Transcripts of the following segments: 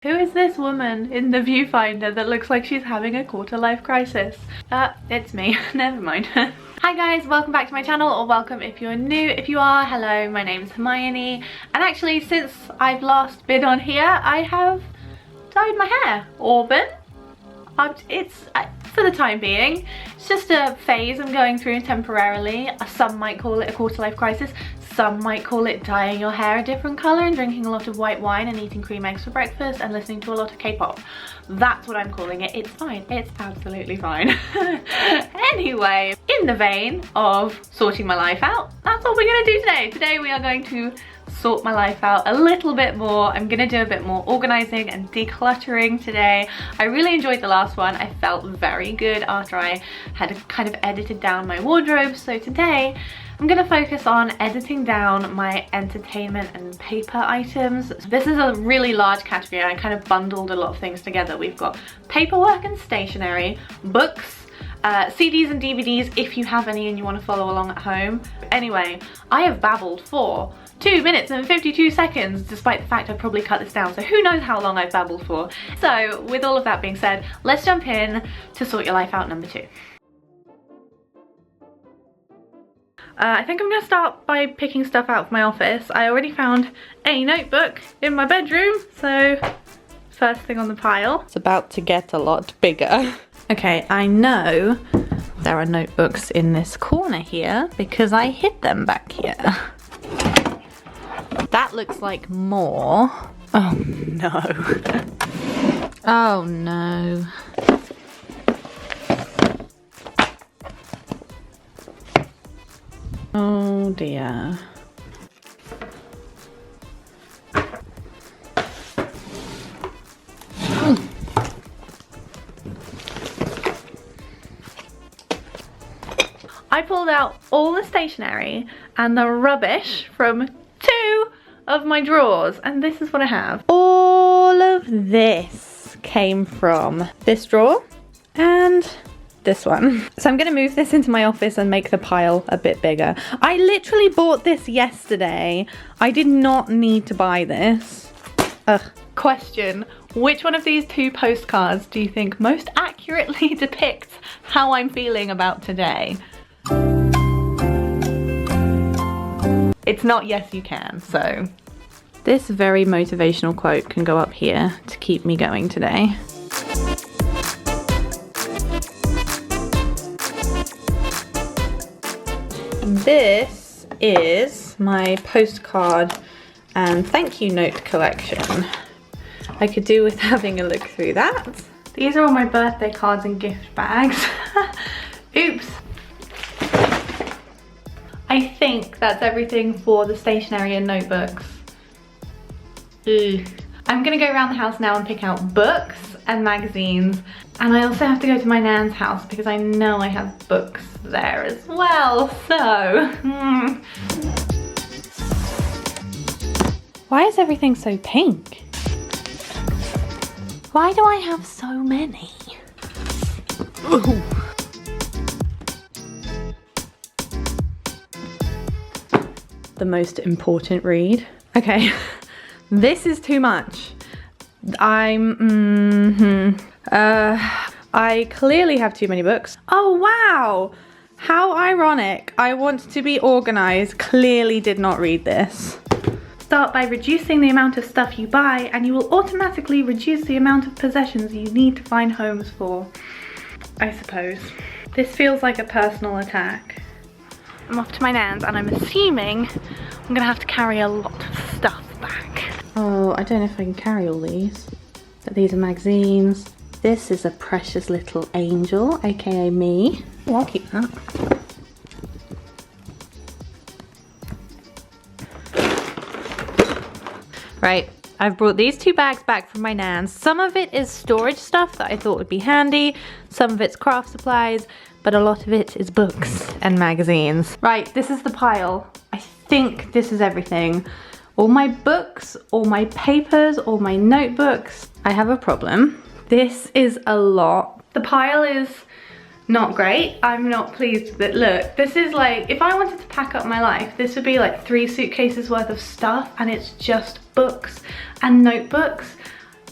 Who is this woman in the viewfinder that looks like she's having a quarter-life crisis? It's me. Never mind. Hi guys, welcome back to my channel, or welcome if you're new. If you are, hello, my name's Hermione. And actually, since I've last been on here, I have dyed my hair. Auburn. It's for the time being. It's just a phase I'm going through temporarily. Some might call it a quarter-life crisis. Some might call it dyeing your hair a different colour and drinking a lot of white wine and eating cream eggs for breakfast and listening to a lot of K-pop. That's what I'm calling it. It's fine. It's absolutely fine. Anyway, in the vein of sorting my life out, that's what we're going to do today. Today we are going to sort my life out a little bit more. I'm going to do a bit more organising and decluttering today. I really enjoyed the last one. I felt very good after I had kind of edited down my wardrobe. So today I'm going to focus on editing down my entertainment and paper items. This is a really large category. I kind of bundled a lot of things together. We've got paperwork and stationery, books, CDs and DVDs if you have any and you want to follow along at home. Anyway, I have babbled for 2 minutes and 52 seconds, despite the fact I've probably cut this down, so who knows how long I've babbled for. So with all of that being said, let's jump in to sort your life out number 2. I think I'm going to start by picking stuff out of my office. I already found a notebook in my bedroom, so first thing on the pile. It's about to get a lot bigger. Okay, I know there are notebooks in this corner here because I hid them back here. That looks like more. Oh no. Oh no. Oh dear. I pulled out all the stationery and the rubbish from 2 of my drawers, and this is what I have. All of this came from this drawer and this one. So I'm going to move this into my office and make the pile a bit bigger. I literally bought this yesterday. I did not need to buy this. Ugh. Question, which one of these 2 postcards do you think most accurately depicts how I'm feeling about today? It's not yes you can, so this very motivational quote can go up here to keep me going today. This is my postcard and thank you note collection. I could do with having a look through that. These are all my birthday cards and gift bags. Oops. I think that's everything for the stationery and notebooks. Ugh. I'm gonna go around the house now and pick out books and magazines, and I also have to go to my nan's house because I know I have books there as well, so Why is everything so pink? Why do I have so many? Ooh. The most important read. Okay, this is too much. I clearly have too many books. Oh wow, how ironic. I want to be organized, clearly did not read this. Start by reducing the amount of stuff you buy and you will automatically reduce the amount of possessions you need to find homes for. I suppose. This feels like a personal attack. I'm off to my nan's and I'm assuming I'm gonna have to carry a lot of stuff back. Oh, I don't know if I can carry all these, but these are magazines. This is a precious little angel, aka me. Oh, I'll keep that. Right, I've brought these 2 bags back from my nan's. Some of it is storage stuff that I thought would be handy. Some of it's craft supplies, but a lot of it is books and magazines. Right, this is the pile. I think this is everything. All my books, all my papers, all my notebooks. I have a problem. This is a lot. The pile is not great. I'm not pleased with it. Look, this is like, if I wanted to pack up my life, this would be like 3 suitcases worth of stuff, and it's just books and notebooks.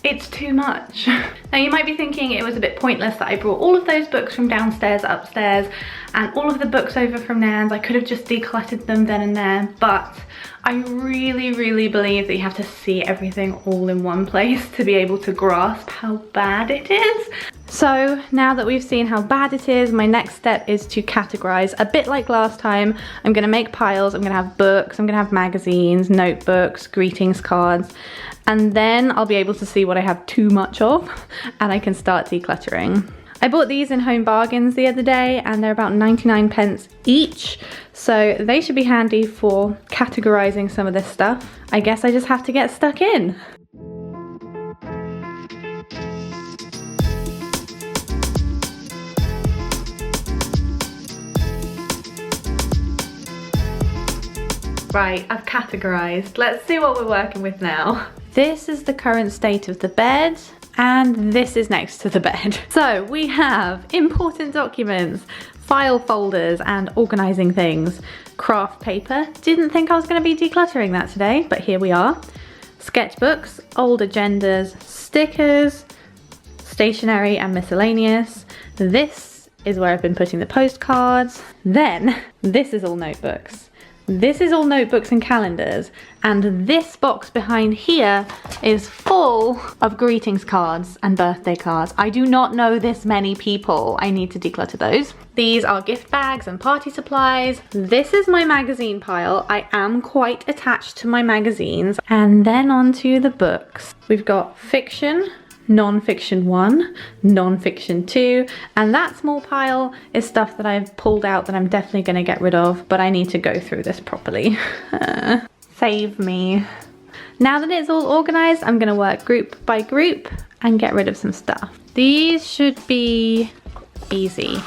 it's too much. Now you might be thinking it was a bit pointless that I brought all of those books from downstairs upstairs and all of the books over from Nan's. I could have just decluttered them then and there, but I really believe that you have to see everything all in one place to be able to grasp how bad it is. So now that we've seen how bad it is, my next step is to categorize. A bit like last time, I'm gonna make piles. I'm gonna have books, I'm gonna have magazines, notebooks, greetings cards, and then I'll be able to see what I have too much of and I can start decluttering. I bought these in Home Bargains the other day and they're about 99 pence each, so they should be handy for categorizing some of this stuff. I guess I just have to get stuck in. Right, I've categorized. Let's see what we're working with now. This is the current state of the bed, and this is next to the bed. So we have important documents, file folders, and organizing things. Craft paper. Didn't think I was going to be decluttering that today, but here we are. Sketchbooks, old agendas, stickers, stationery, and miscellaneous. This is where I've been putting the postcards. Then this is all notebooks. This is all notebooks and calendars, and this box behind here is full of greetings cards and birthday cards. I do not know this many people. I need to declutter those. These are gift bags and party supplies. This is my magazine pile. I am quite attached to my magazines. And then onto the books. We've got fiction, non-fiction 1, non-fiction 2, and that small pile is stuff that I've pulled out that I'm definitely going to get rid of, but I need to go through this properly. Save me. Now that it's all organized, I'm going to work group by group and get rid of some stuff. These should be easy.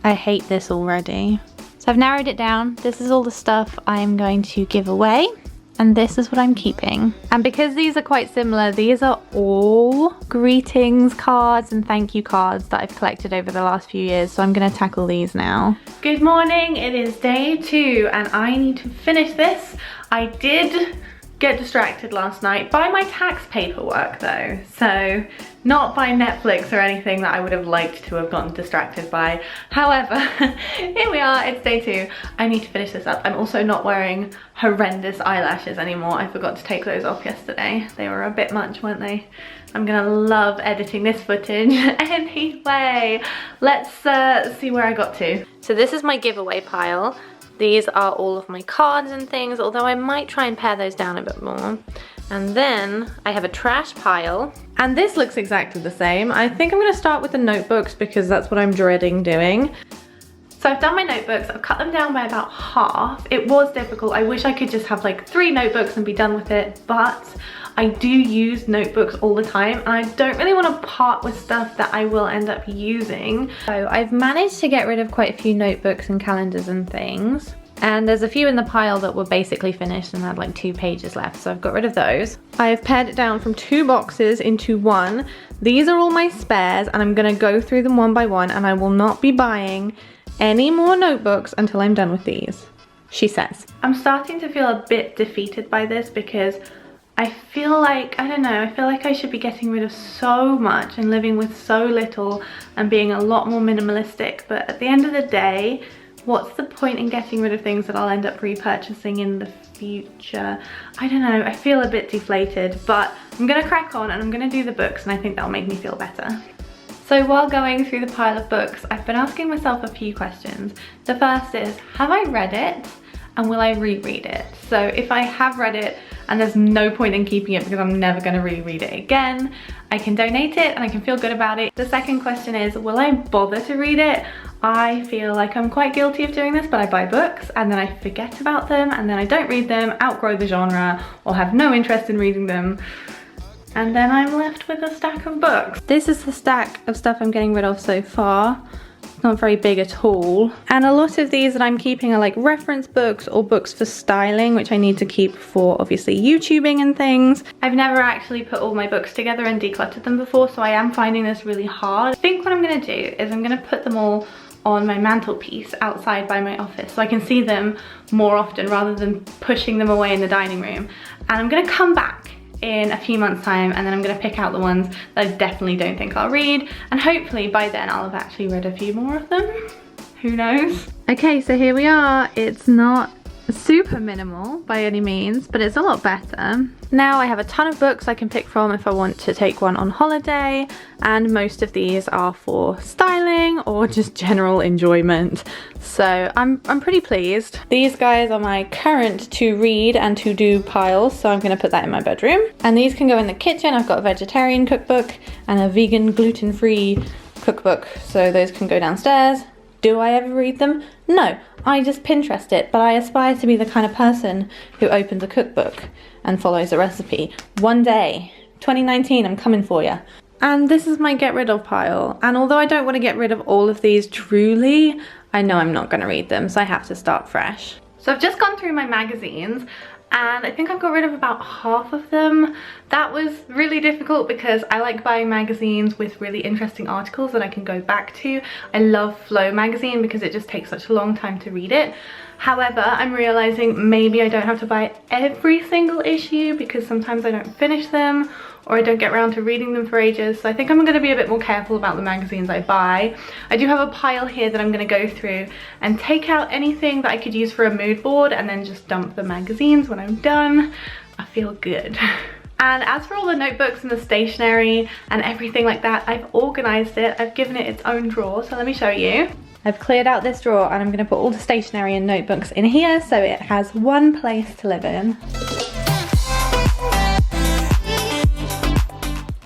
I hate this already. So I've narrowed it down. This is all the stuff I'm going to give away. And this is what I'm keeping. And because these are quite similar, these are all greetings cards and thank you cards that I've collected over the last few years. So I'm gonna tackle these now. Good morning, it is day 2 and I need to finish this. I did get distracted last night by my tax paperwork though. So not by Netflix or anything that I would have liked to have gotten distracted by. However, here we are, it's day 2. I need to finish this up. I'm also not wearing horrendous eyelashes anymore. I forgot to take those off yesterday. They were a bit much, weren't they? I'm gonna love editing this footage. Anyway, let's see where I got to. So this is my giveaway pile. These are all of my cards and things, although I might try and pare those down a bit more. And then I have a trash pile. And this looks exactly the same. I think I'm gonna start with the notebooks because that's what I'm dreading doing. So I've done my notebooks, I've cut them down by about half. It was difficult. I wish I could just have like 3 notebooks and be done with it, but I do use notebooks all the time and I don't really want to part with stuff that I will end up using. So I've managed to get rid of quite a few notebooks and calendars and things. And there's a few in the pile that were basically finished and had like 2 pages left, so I've got rid of those. I have pared it down from 2 boxes into 1. These are all my spares and I'm gonna go through them one by one and I will not be buying any more notebooks until I'm done with these, she says. I'm starting to feel a bit defeated by this because I feel like, I don't know, I feel like I should be getting rid of so much and living with so little and being a lot more minimalistic, but at the end of the day, what's the point in getting rid of things that I'll end up repurchasing in the future? I don't know, I feel a bit deflated, but I'm gonna crack on and I'm gonna do the books and I think that'll make me feel better. So while going through the pile of books, I've been asking myself a few questions. The first is, have I read it and will I reread it? So if I have read it and there's no point in keeping it because I'm never gonna reread it again, I can donate it and I can feel good about it. The second question is, will I bother to read it? I feel like I'm quite guilty of doing this, but I buy books and then I forget about them and then I don't read them, outgrow the genre, or have no interest in reading them. And then I'm left with a stack of books. This is the stack of stuff I'm getting rid of so far. It's not very big at all. And a lot of these that I'm keeping are like reference books or books for styling, which I need to keep for obviously YouTubing and things. I've never actually put all my books together and decluttered them before, so I am finding this really hard. I think what I'm gonna do is I'm gonna put them all on my mantelpiece outside by my office so I can see them more often rather than pushing them away in the dining room. And I'm gonna come back in a few months time and then I'm gonna pick out the ones that I definitely don't think I'll read, and hopefully by then I'll have actually read a few more of them. Who knows? Okay, so here we are. It's not super minimal by any means, but it's a lot better. Now I have a ton of books I can pick from if I want to take one on holiday, and most of these are for styling or just general enjoyment. So I'm pretty pleased. These guys are my current to read and to do piles, so I'm gonna put that in my bedroom. And these can go in the kitchen. I've got a vegetarian cookbook and a vegan gluten-free cookbook, so those can go downstairs. Do I ever read them? No, I just Pinterest it, but I aspire to be the kind of person who opens a cookbook and follows a recipe. One day, 2019, I'm coming for you. And this is my get rid of pile. And although I don't want to get rid of all of these truly, I know I'm not going to read them, so I have to start fresh. So I've just gone through my magazines, and I think I've got rid of about half of them. That was really difficult because I like buying magazines with really interesting articles that I can go back to. I love Flow magazine because it just takes such a long time to read it. However, I'm realizing maybe I don't have to buy every single issue because sometimes I don't finish them or I don't get around to reading them for ages. So I think I'm going to be a bit more careful about the magazines I buy. I do have a pile here that I'm going to go through and take out anything that I could use for a mood board and then just dump the magazines when I'm done. I feel good. And as for all the notebooks and the stationery and everything like that, I've organized it. I've given it its own drawer, so let me show you. I've cleared out this drawer and I'm going to put all the stationery and notebooks in here so it has one place to live in.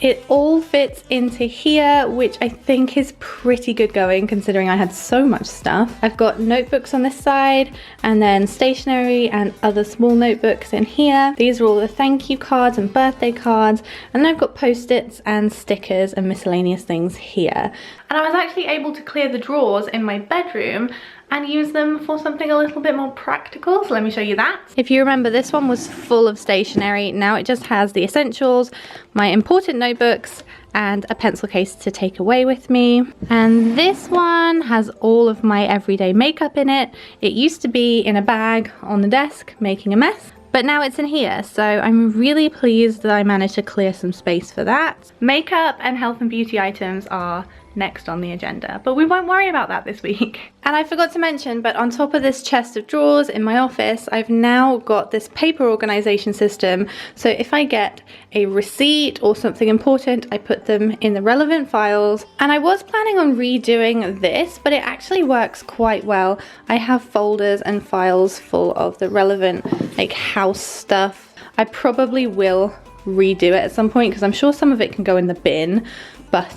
It all fits into here, which I think is pretty good going considering I had so much stuff. I've got notebooks on this side and then stationery and other small notebooks in here. These are all the thank you cards and birthday cards, and then I've got post-its and stickers and miscellaneous things here. And I was actually able to clear the drawers in my bedroom and use them for something a little bit more practical, so let me show you that. If you remember, this one was full of stationery. Now it just has the essentials, my important notebooks, and a pencil case to take away with me. And this one has all of my everyday makeup in it. It used to be in a bag on the desk, making a mess. But now it's in here, so I'm really pleased that I managed to clear some space for that. Makeup and health and beauty items are next on the agenda, but we won't worry about that this week. And I forgot to mention, but on top of this chest of drawers in my office, I've now got this paper organization system. So if I get a receipt or something important, I put them in the relevant files. And I was planning on redoing this, but it actually works quite well. I have folders and files full of the relevant like house stuff. I probably will redo it at some point because I'm sure some of it can go in the bin, but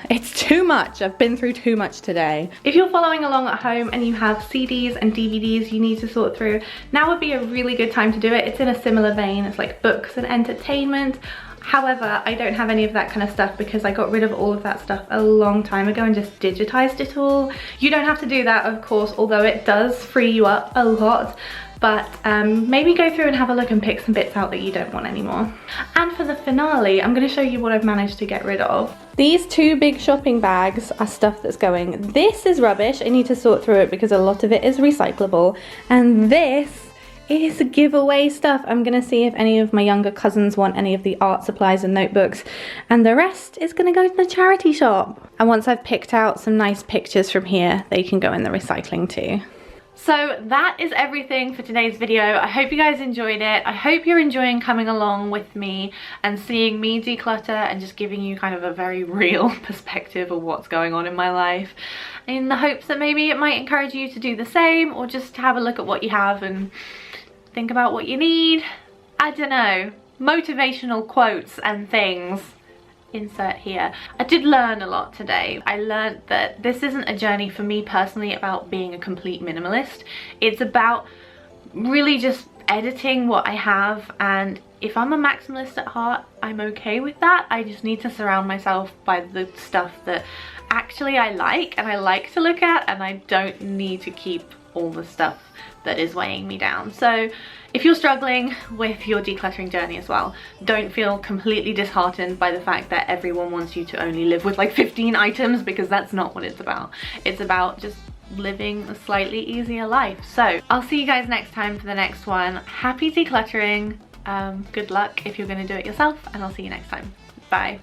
it's too much. I've been through too much today. If you're following along at home and you have CDs and DVDs you need to sort through, now would be a really good time to do it. It's in a similar vein as like books and entertainment. However, I don't have any of that kind of stuff because I got rid of all of that stuff a long time ago and just digitized it all. You don't have to do that, of course, although it does free you up a lot. But maybe go through and have a look and pick some bits out that you don't want anymore. And for the finale, I'm going to show you what I've managed to get rid of. These two big shopping bags are stuff that's going. This is rubbish. I need to sort through it because a lot of it is recyclable. And this is giveaway stuff. I'm going to see if any of my younger cousins want any of the art supplies and notebooks. And the rest is going to go to the charity shop. And once I've picked out some nice pictures from here, they can go in the recycling too. So that is everything for today's video. I hope you guys enjoyed it. I hope you're enjoying coming along with me and seeing me declutter and just giving you kind of a very real perspective of what's going on in my life, in the hopes that maybe it might encourage you to do the same or just have a look at what you have and think about what you need. I don't know, motivational quotes and things. Insert here. I did learn a lot today. I learned that this isn't a journey for me personally about being a complete minimalist. It's about really just editing what I have, and if I'm a maximalist at heart, I'm okay with that. I just need to surround myself by the stuff that actually I like and I like to look at, and I don't need to keep all the stuff that is weighing me down. So if you're struggling with your decluttering journey as well, don't feel completely disheartened by the fact that everyone wants you to only live with like 15 items, because that's not what it's about. It's about just living a slightly easier life. So I'll see you guys next time for the next one. Happy decluttering. Good luck if you're going to do it yourself, and I'll see you next time. Bye.